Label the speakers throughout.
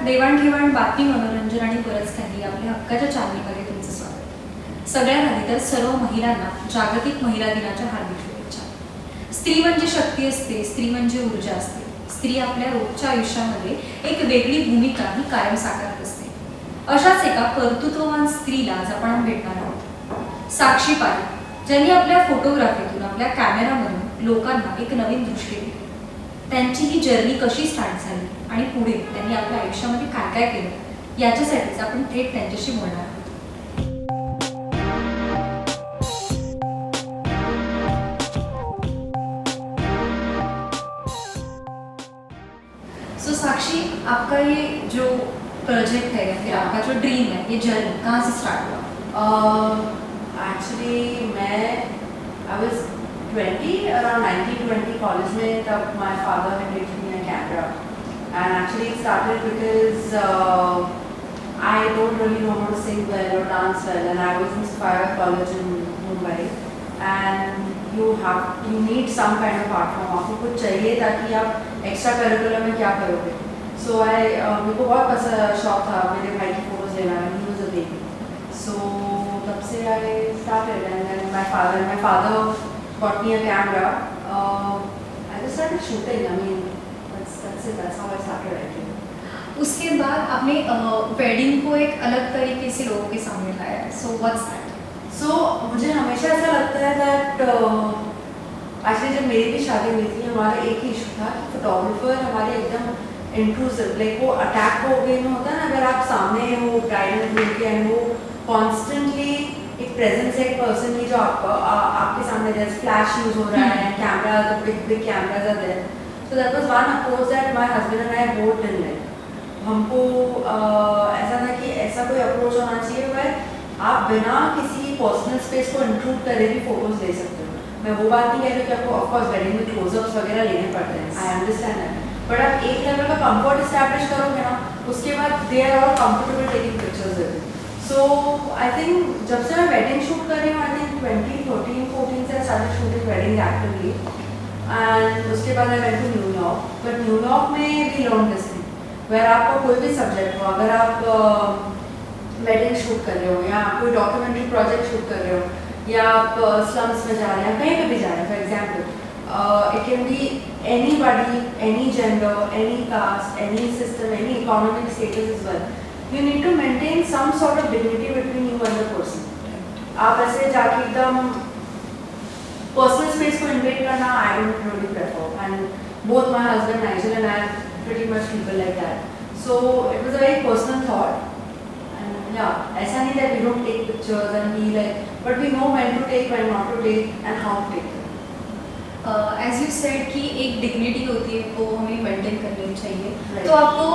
Speaker 1: देवाणघेवाण, बातमी, मनोरंजन आणि बरंच काही आपल्या हक्काच्या चॅनलमध्ये तुमचं स्वागत. सगळ्यात आधी तर सर्व महिलांना जागतिक महिला दिनाच्या हार्दिक शुभेच्छा. स्त्री म्हणजे शक्ती असते, स्त्री म्हणजे ऊर्जा असते. स्त्री आपल्या रोजच्या आयुष्यामध्ये एक वेगळी भूमिका ही कायम साकारत असते. अशाच एका कर्तृत्ववान स्त्रीला आज आपण भेटणार आहोत. साक्षी पारेख, ज्यांनी आपल्या फोटोग्राफीतून, आपल्या कॅमेरामधून लोकांना एक नवीन दृष्टी दिली. त्यांची ही जर्नी कशी स्टार्ट झाली आणि पुढे त्यांनी आपल्या आयुष्यामध्ये काय काय केलं याच्यासाठीच आपण थेट त्यांच्याशी बोलणार आहोत. सो साक्षी, आपका ये जो प्रोजेक्ट है या फिर आपका जो ड्रीम है, ये जर्नी कहाँ से स्टार्ट हुआ?
Speaker 2: एक्चुअली मैं आई वाज 20 around 19-20 कॉलेज में, तब my father had given me a camera and actually it started because I don't really know how to sing well or dance well, and I was in Spire College in Mumbai and you need some kind of art form. आपको कुछ चाहिए ताकि आप extra curriculum में क्या करोगे. So मेरे को बहुत पसंद शौक था मेरे भाई की फोटोज लेना. He was a baby, so तब से I started and then my father got me a camera. I just started shooting. I mean, that's it. That's how I started actually.
Speaker 1: उसके बाद आपने वेडिंग को एक अलग तरीके से लोगों के सामने लाया है. So what's that?
Speaker 2: So मुझे हमेशा ऐसा लगता है that एक्चुअली जब मेरी भी शादी हुई थी, हमारा एक ही इशू था कि फोटोग्राफर हमारे एकदम इंट्रूसिव, लाइक वो अटैक हो गए में होता है ना, अगर आप सामने हो गाइडेंस मिलके एंड वो कॉन्स्टेंटली एक प्रेजेंस है एक पर्सन की जो आपके सामने जैसे फ्लैश यूज हो रहा है, camera, the big cameras are there. So that was one approach that my husband and I both didn't like. हमको ऐसा था कि ऐसा कोई अप्रोच होना चाहिए where आप बिना किसी पर्सनल स्पेस को इंट्रूड करे भी फोटोज ले सकते हो. मैं वो बात नहीं कह रही कि आपको ऑफ कोर्स वेडिंग में क्लोजअप्स वगैरह लेने पड़ते हैं, आई अंडरस्टैंड दैट, बट आप एक लेवल का कंफर्ट एस्टैब्लिश करोगे ना, उसके बाद they are all comfortable taking pictures with. So I think जब से मैं वेडिंग शूट कर रही हूँ, आई थिंक 2013-14 से started shooting wedding actively, and उसके बाद I went to New York. But New York में भी लर्न दिस थिंग वेयर आपका कोई भी सब्जेक्ट हो, अगर आप वेडिंग शूट कर रहे हो या कोई डॉक्यूमेंट्री प्रोजेक्ट शूट कर रहे हो या आप स्लम्स में जा रहे हैं, कहीं पे भी जा रहे हैं, for example it can be anybody, any gender, any caste, any system, any economic status is well, you need to maintain some sort of dignity between you and the person. आप ऐसे जाके एकदम personal space को invade करना, I don't really prefer. And both my husband Nigel and I are pretty much people like that. So it was a very personal thought. And yeah, ऐसा नहीं that we don't take pictures and we like, but we know when to take, when not to take, and how to take them.
Speaker 1: As you said कि एक dignity होती है वो हमें maintain करनी चाहिए.
Speaker 2: Right.
Speaker 1: तो आपको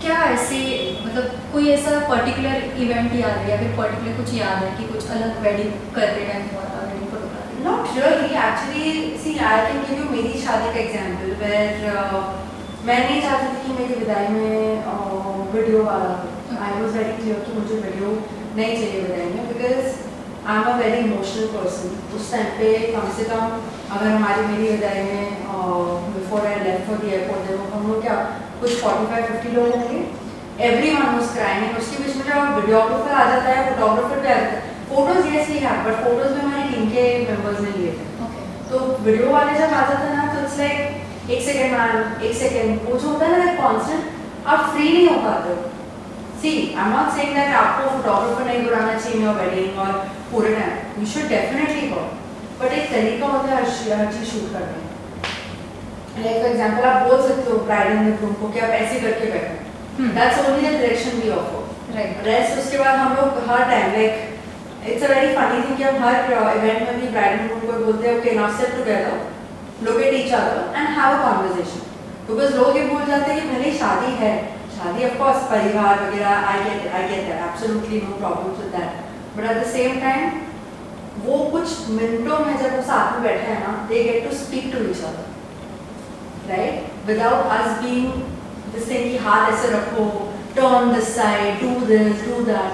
Speaker 1: क्या ऐसे मतलब कोई ऐसा पर्टिकुलर इवेंट याद है या फिर पर्टिकुलर कुछ याद है कि कुछ अलग वेडिंग करते टाइम हुआ था wedding photography?
Speaker 2: Not really. Actually, see, I can give you मेरी शादी का एग्जाम्पल where मैं नहीं चाहती थी कि मेरी विदाई में वीडियो वाला हो. आई वॉज वेरी क्लियर कि मुझे वीडियो नहीं चाहिए विदाई में, because I am a very emotional person. उस टाइम पे कम से कम अगर हमारी मेरी विदाई में before I left for the airport, जब हम लोग क्या कुछ 45-50 लोग होंगे, एवरीवन वाज क्राइंग. उसके बीच में जब वीडियोग्राफर आ जाता है, फोटोग्राफर भी आ जाता है. Photos yes we have, but photos में हमारी टीम के मेंबर्स ने लिए थे. तो वीडियो वाले जब आ जाते हैं ना, तो इट्स लाइक एक सेकेंड मैम, एक सेकेंड, वो जो होता है ना कॉन्स्टेंट, आप फ्री नहीं हो पाते हो. See, I am not saying that आपको फोटोग्राफर नहीं बुलाना चाहिए और वेडिंग और पूरे time, you should definitely go, but एक तरीका होता है हर चीज शूट करने. लाइक फॉर एग्जांपल आप बोल सकते हो ब्राइडल में ग्रूम को कि आप ऐसे करके बैठो, that's only the direction we offer. Right. Rest उसके बाद हम लोग हर time like it's a very funny thing कि हम हर इवेंट में भी ब्राइडल ग्रूम को बोलते हैं okay now sit together, look at each other and have a conversation. Because लोग ये भूल जाते हैं कि भले शादी है, शादी ऑफ कोर्स परिवार वगैरह, I get that, absolutely no problems with that, but at the same time वो कुछ मिनटों में जब वो साथ में बैठे हैं ना, they get to speak to each other, right, without us being this thing कि हाथ ऐसे रखो, turn this side, do this, do that.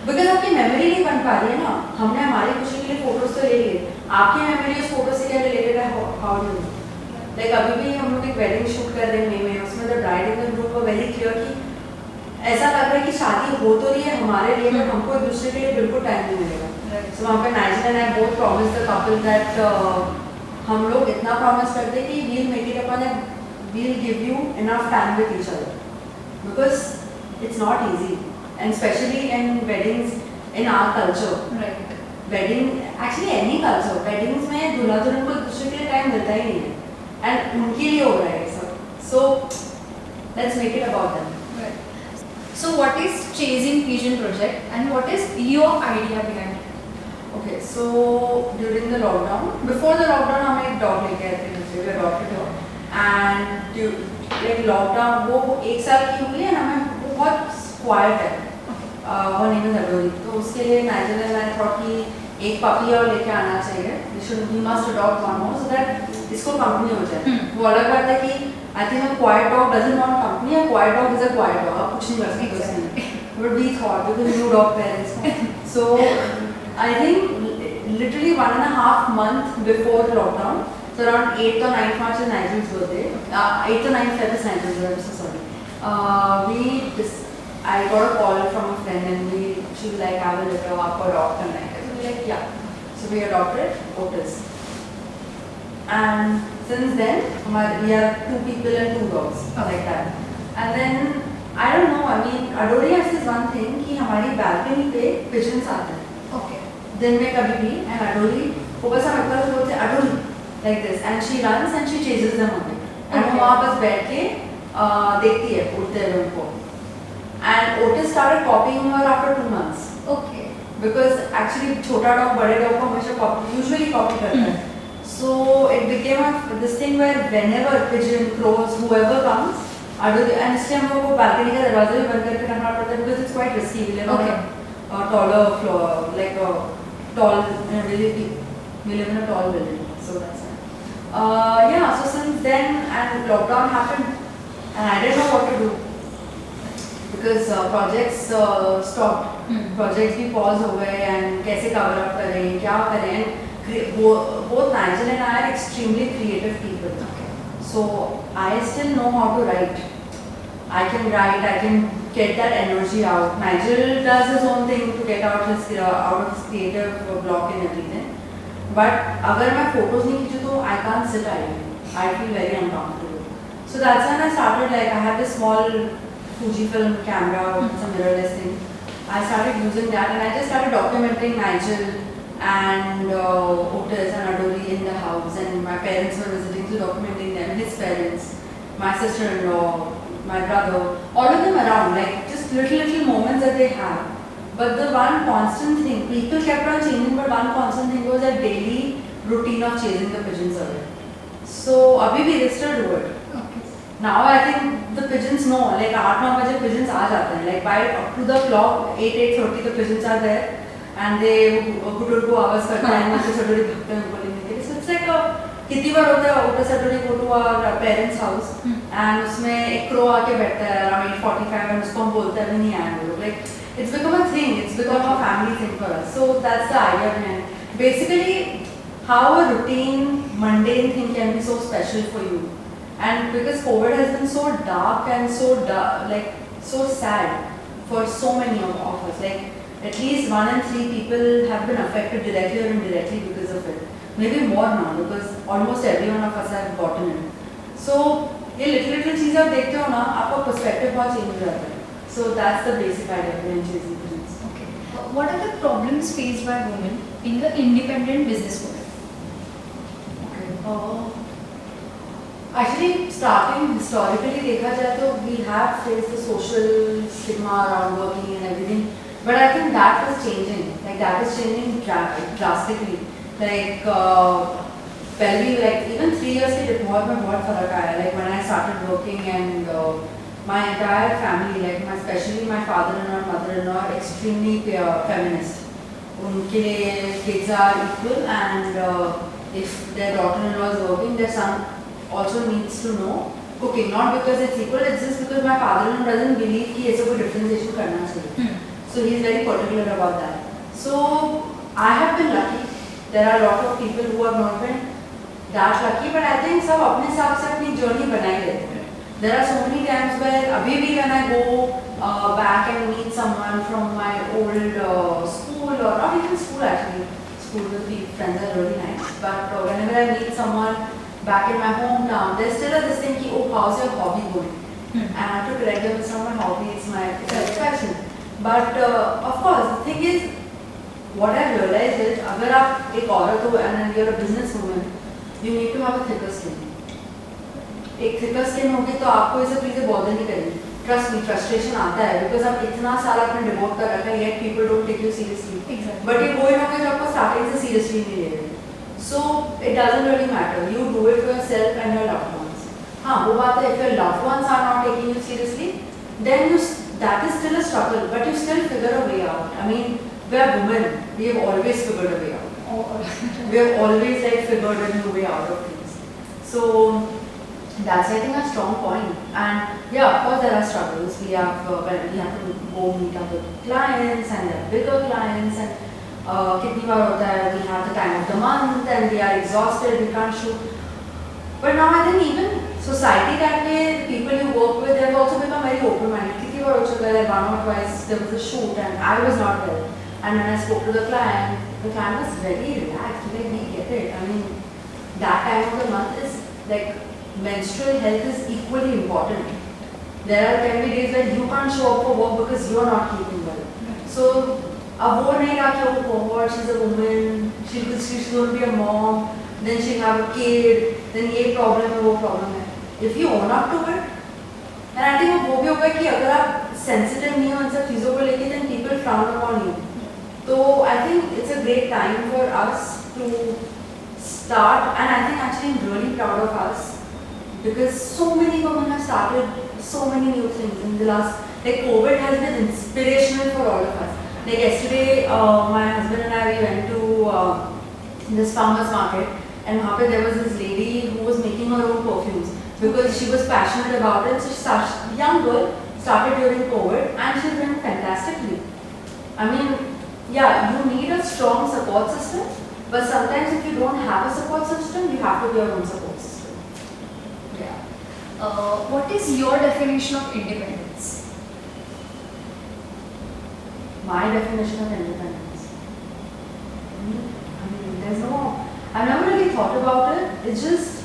Speaker 2: Because आपकी मेमोरी नहीं बन पा रही है ना. हमने हमारी खुशी के लिए फोटोज तो ले लिए, आपकी मेमोरी उस फोटो से क्या रिलेटेड है, हाउ डू लाइक अभी भी हम लोग एक वेडिंग शूट कर रहे हैं मई में, उसमें the bride and the groom were very clear कि ऐसा लग रहा है कि शादी हो तो रही है हमारे लिए बट हमको एक दूसरे के लिए बिल्कुल टाइम नहीं मिलेगा। सो वहाँ पे Nigel and I both promise the couple that हम लोग इतना प्रॉमिस करते हैं कि we'll make it happen and we'll give you enough time with each other because it's not easy and specially in weddings in our culture. Wedding actually any culture weddings में दूल्हा दुल्हन को एक दूसरे के लिए टाइम मिलता ही नहीं है एंड उनके लिए हो रहा है सब। So let's make it about them.
Speaker 1: So what is Chasing Pigeon project and what is your idea behind it?
Speaker 2: Okay, so during the lockdown, before the lockdown हम एक dog लेके आए थे, we adopted her, and like lockdown वो 1 साल की हुई है ना, हमें वो बहुत quiet है, her name is अडोरी, तो उसके लिए नाइजल एंड I thought कि एक पपी और लेके आना चाहिए, we must adopt one more so that इसको कंपनी हो जाए। वो अलग बात है कि I think a quiet dog doesn't want company. A quiet dog is a quiet dog. आप कुछ नहीं कर सकते उसमें। But we thought because new dog parents. So I think literally 1.5 month before lockdown, so around 8th or 9th March is Nigel's birthday. 8th or 9th Feb is Nigel's birthday. I'm so sorry. I got a call from a friend and she was like, I will let her आपको adopt करना है। So we were like, yeah. So we adopted Otis. And since then, we are 2 people and 2 dogs, like that. And then, I don't know, I mean, Adori has this one thing कि हमारी balcony पे pigeons आते हैं.
Speaker 1: Okay.
Speaker 2: दिन में कभी भी, and Adori, वो बस हम एक बार बोलते हैं Adori, like this, and she runs and she chases them away. And वो वहाँ बस बैठ के देखती है, उड़ते हुए उनको. And Otis started copying her after 2 months.
Speaker 1: Okay.
Speaker 2: Because actually छोटा dog बड़े dog को हमेशा usually copy करता है. So it became this thing where whenever pigeon, crows, whoever comes, and इसलिए हम लोगों को balcony का दरवाजा भी बंद करके रखना पड़ता है because it's quite risky. We live on a taller floor, like a tall, we live in a tall building, so that's it. Yeah, so since then and lockdown happened, and I didn't know what to do because projects stopped. Projects भी pause हो गए and कैसे cover up करें, क्या करें? Both Nigel and I are extremely creative people.
Speaker 1: Okay.
Speaker 2: So I still know how to write. I can write. I can get that energy out. Nigel does his own thing to get out of his creative block and everything. But अगर मैं photos नहीं खींचूँ तो I can't sit idle. I feel very uncomfortable. So that's when I started. Like I had this small Fujifilm camera with some mirrorless thing. I started using that and I just started documenting Nigel and Otis and Adori in the house, and my parents were visiting, so documenting them, his parents, my sister-in-law, my brother, all of them around, like just little moments that they have. But the one constant thing, people kept on changing, but one constant thing was a daily routine of chasing the pigeons away. So abhi bhi they still do it.
Speaker 1: Okay.
Speaker 2: Now I think the pigeons know, like 8-9 baje pigeons aa jate hain, like by up to the clock 8-8:30 the pigeons are there. And they Gutur को आवाज करते हैं, मुझसे सडोरी भगते हैं उनको लेने के लिए. So it's like कितनी बार होता है ओटा सडोरी go to our parents' house and उसमें एक crow आके बैठता है around 8:45 and उसको हम बोलते हैं अभी नहीं आए वो लोग. Like it's become a thing, it's become a family thing for us. So that's the idea behind. Basically, how a routine, mundane thing can be so special for you. And because COVID has been so dark and so sad for so many of us, like. At least 1 in 3 people have been affected directly or indirectly because of it. Maybe more now because almost every one of us have gotten it. So ये little चीज़ आप देखते हो ना, आपका perspective बहुत change हो जाता है. So that's the basic idea behind Chasing Pigeons.
Speaker 1: Okay. What are the problems faced by women being an independent businesswoman?
Speaker 2: Okay. Actually, starting historically देखा जाए तो we have faced the social stigma around working and everything. But I think that is changing. Like that is changing drastically. Like पहले like even 3 years के diploma में बहुत फर्क आया. Like when I started working and my entire family, like especially my father-in-law and mother-in-law, are extremely feminist. उनके लिए kids are equal and if their daughter-in-law is working, their son also needs to know cooking. Not because it's equal, it's just because my father-in-law doesn't believe कि ऐसे कोई differentiation करना चाहिए. So he is very particular about that. So I have been lucky. There are a lot of people who have not been that lucky, but I think सब अपने हिसाब से अपनी journey बनाए रहते हैं. There are so many times where अभी भी when I go back and meet someone from my old school, or not even school actually, school with the friends are really nice, but whenever I meet someone back in my hometown, there's still this thing ki, oh, how's your hobby going? And I have to correct them, it's not my hobby, it's my passion. But of course, the thing is, what I realized is, अगर आप एक औरत हो and you're a businesswoman, you need to have a thicker skin. एक thicker skin होगी तो आपको ये सब चीजें bother नहीं करेंगी. Trust me, frustration आता है because आप इतना साल आपने devote कर रखा है, yet people don't take you seriously.
Speaker 1: Exactly.
Speaker 2: But ये कोई ना कोई जो आपको starting से seriously नहीं ले रहे. So it doesn't really matter. You do it for yourself and your loved ones. हाँ, वो बात है, if your loved ones are not taking you seriously, then that is still a struggle, but you still figure a way out. I mean, we are women. We have always figured a way out. We have always figured a new way out of things. So that's I think a strong point. And yeah, of course there are struggles. We have when we have to go meet other clients and there are bigger clients and kitni baar hota hai we have the time of the month and we are exhausted. We can't shoot. But now I think even society that way, people you work with, they have also become very open-minded. Kitni baar ho chuka hai one or twice there was a shoot and I was not well. And when I spoke to the client was very relaxed. Like, we get it. I mean, that time of the month is like menstrual health is equally important. There can be days when you can't show up for work because you are not keeping well. So, अब वो नहीं रहा कि oh God, she's a woman, she's going to be a mom, then she'll have a kid, then ये problem है वो problem है. If you own up to it, and I think वो भी होगा कि अगर आप sensitive नहीं हो इन सब चीज़ों को लेके, then people frown upon you. So I think it's a great time for us to start, and I think actually I'm really proud of us because so many women have started so many new things in the last, like COVID has been inspirational for all of us. Like yesterday, my husband and I, we went to this farmer's market, and there was this lady who was making her own perfumes because she was passionate about it. So she started, young girl, started during COVID, and she's doing fantastically. I mean, yeah, you need a strong support system, but sometimes if you don't have a support system, you have to be your own support system.
Speaker 1: Yeah. What is your definition of independence?
Speaker 2: My definition of independence? I mean, there's no, I've never really thought about it. It's just,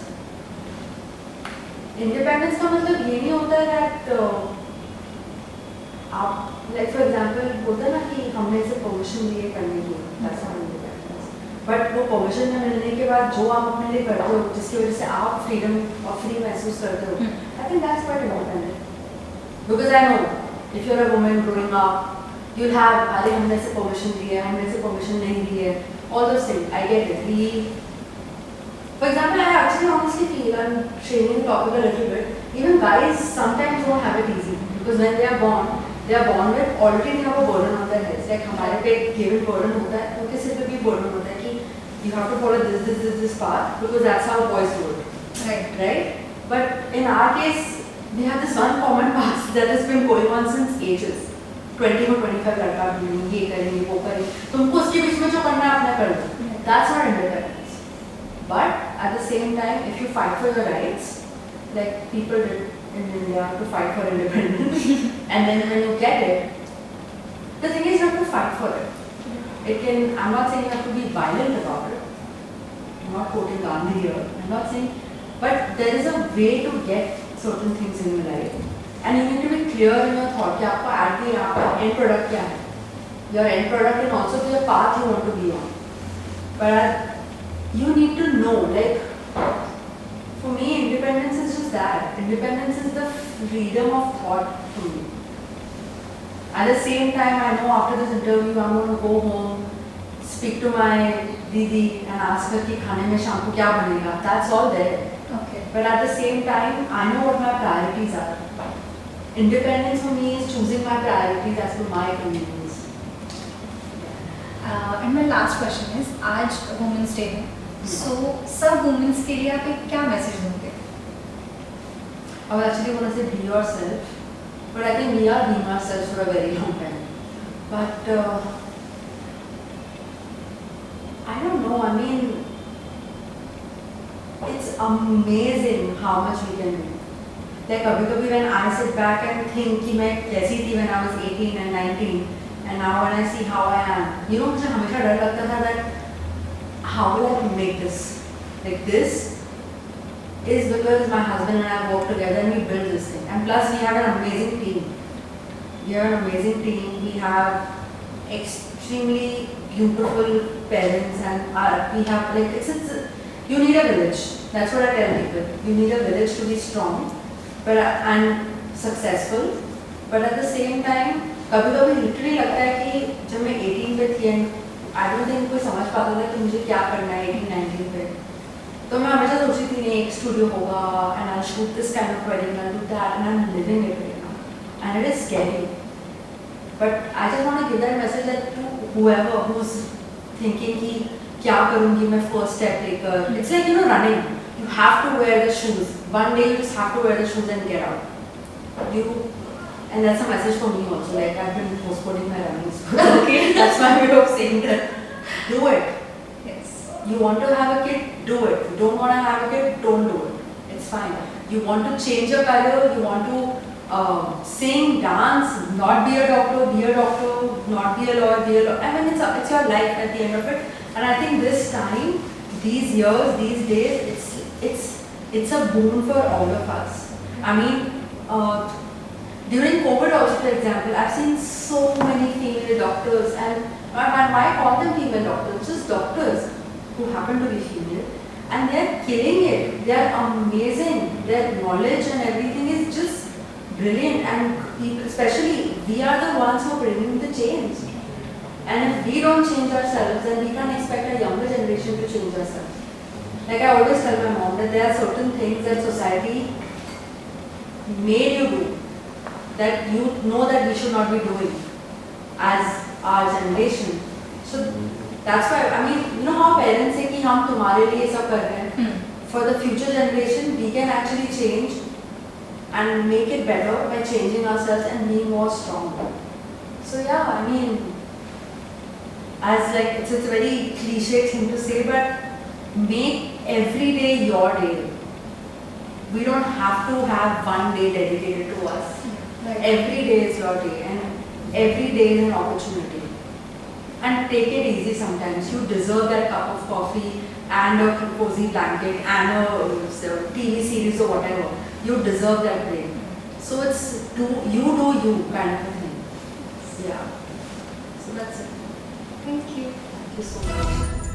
Speaker 2: independence का मतलब ये नहीं होता है that आप, like for example, होता है ना कि हमने इसे permission दिए करने की, that's not independence. But वो permission मिलने के बाद जो आप अपने लिए करते हो, जिसकी वजह से आप freedom और free महसूस करते हो, I think that's quite independent. Because I know, if you're a woman growing up, you'll have, अरे हमने इसे permission दी है, हमने इसे permission नहीं दी है, all those things. I get it. For example, I actually honestly feel, I'm changing the topic a little bit, even guys sometimes don't have it easy because when they are born with already they have a burden on their heads. Like हमारे पे एक given burden होता है, उनके सिर पे भी burden होता है कि you have to follow this path because that's how boys do it. Right? But in our case, we have this one common path that has been going on since ages. 20 or 25 लड़का ढूंढेंगे, ये करेंगे, वो करेंगे, तुमको उसके बीच में जो करना है अपना कर दो. That's not independence. But at the same time, if you fight for your rights, like people did in India to fight for independence, and then when you get it, the thing is you have to fight for it. It can, I'm not saying you have to be violent about it. I'm not quoting Gandhi here. I'm not saying, but there is a way to get certain things in your life. And you need to be clear in your thought कि आपका at the आपका end product क्या है. Your end product can also be a path you want to be on. But you need to know, like, for me, independence is just that. Independence is the freedom of thought for me. At the same time, I know after this interview, I'm going to go home, speak to my didi and ask her कि खाने में शाम को क्या बनेगा. That's all there.
Speaker 1: Okay.
Speaker 2: But at the same time, I know what my priorities are. Independence for me is choosing my priorities as per my convenience.
Speaker 1: And my last question is, आज Women's Day है, so सब women's के लिए आप एक क्या message दोगे?
Speaker 2: I would actually want to say be yourself, but I think we are being ourselves for a very long time. But I don't know. I mean, amazing how much we can do. Like कभी-कभी when I sit back and think कि मैं कैसी थी when I was 18 and 19 and now when I see how I am, you know मुझे हमेशा डर लगता था that how will I make this? Like this is because my husband and I work together and we build this thing. And plus we have an amazing team. We have an amazing team. We have extremely beautiful parents and we have like you need a village. That's what I tell people. You need a village to be strong, but and successful. But at the same time, कभी-कभी literally लगता है कि जब मैं 18 पे थी and I don't think कोई समझ पाता था कि मुझे क्या करना है 18-19 पे. तो मैं हमेशा सोचती थी नहीं एक स्टूडियो होगा and I'll shoot this kind of wedding and I'll do that and I'm living it right now. And it is scary. But I just want to give that message that to whoever who's thinking कि क्या करूँगी मैं first step लेकर. It's like running. You have to wear the shoes. One day you just have to wear the shoes and get out. And that's a message for me also. Like I've been postponing my running. Okay, that's my way of saying that. Do it.
Speaker 1: Yes.
Speaker 2: You want to have a kid, do it. You don't want to have a kid, don't do it. It's fine. You want to change your career, you want to sing, dance, not be a doctor, not be a lawyer, be a lawyer. I mean, it's your life at the end of it. And I think this time, these years, these days, it's a boon for all of us. I mean, during COVID also, for example, I've seen so many female doctors, and why call them female doctors? Just doctors who happen to be female, and they're killing it. They're amazing. Their knowledge and everything is just brilliant, and people, especially we are the ones who are bringing the change. And if we don't change ourselves, then we can't expect a younger generation to change ourselves. Like I always tell my mom that there are certain things that society made you do that you know that we should not be doing as our generation. So that's why, I mean, you know how parents say कि हम तुम्हारे लिए सब कर रहे हैं. For the future generation, we can actually change and make it better by changing ourselves and being more strong. So yeah, I mean, as like it's a very cliche thing to say, but make every day your day. We don't have to have one day dedicated to us. Like every day is your day, and every day is an opportunity. And take it easy sometimes. You deserve that cup of coffee and a cozy blanket and a TV series or whatever. You deserve that break. So it's do you kind of a thing. Yeah. So that's it.
Speaker 1: Thank you.
Speaker 2: Thank you so much.